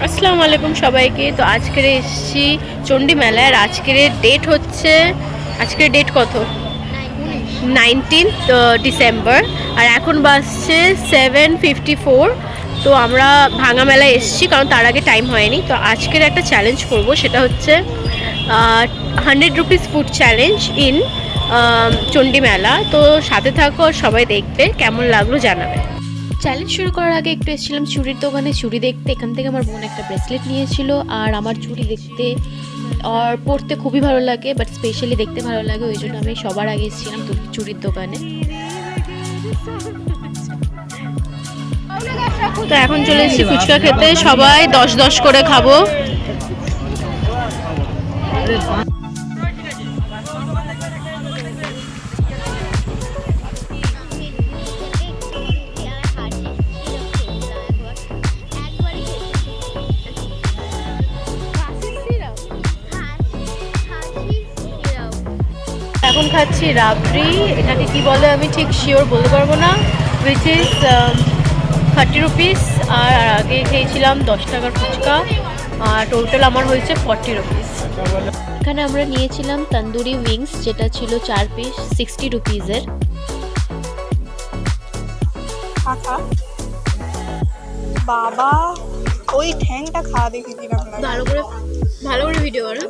আসসালামু আলাইকুম সবাইকে। তো আজকের এসেছি চণ্ডী মেলায়। আর আজকের ডেট হচ্ছে, আজকের ডেট কত? 19 ডিসেম্বর। আর এখন বাজছে 7:54। তো আমরা ভাঙা মেলায় এসেছি কারণ তার আগে টাইম হয়নি। তো আজকের একটা চ্যালেঞ্জ করব, সেটা হচ্ছে 100 rupees food challenge in Chandi মেলা। তো সাথে থাকো, সবাই দেখবে, কেমন লাগলো জানাবে। চ্যালেঞ্জ শুরু করার আগে একটু এসেছিলাম চুড়ির দোকানে চুড়ি দেখতে। এখান থেকে আমার বোন একটা ব্রেসলেট নিয়েছিল। আর আমার চুড়ি দেখতে আর পরতে খুবই ভালো লাগে, বাট স্পেশালি দেখতে ভালো লাগে, ওই জন্য আমি সবার আগে এসেছিলাম চুড়ির দোকানে। তো এখন চলে এসেছি ফুচকা খেতে, সবাই 10-10 করে খাবো। এখন খাচ্ছি রাবড়ি, এটাকে কি বলে আমি ঠিক শিওর বলতে পারবো না, উইচ ইজ 30 রুপিস। আর আগে খেয়েছিলাম 10 টাকার ফুচকা, আর টোটাল আমার হয়েছে 40 রুপিস। এখানে আমরা নিয়েছিলাম তন্দুরি উইংস, যেটা ছিল 4 পিস 60 রুপিসের। বাবা ওই ঠ্যাংটা খাওয়া দেখেছিলাম, ভালো করে ভিডিও করো।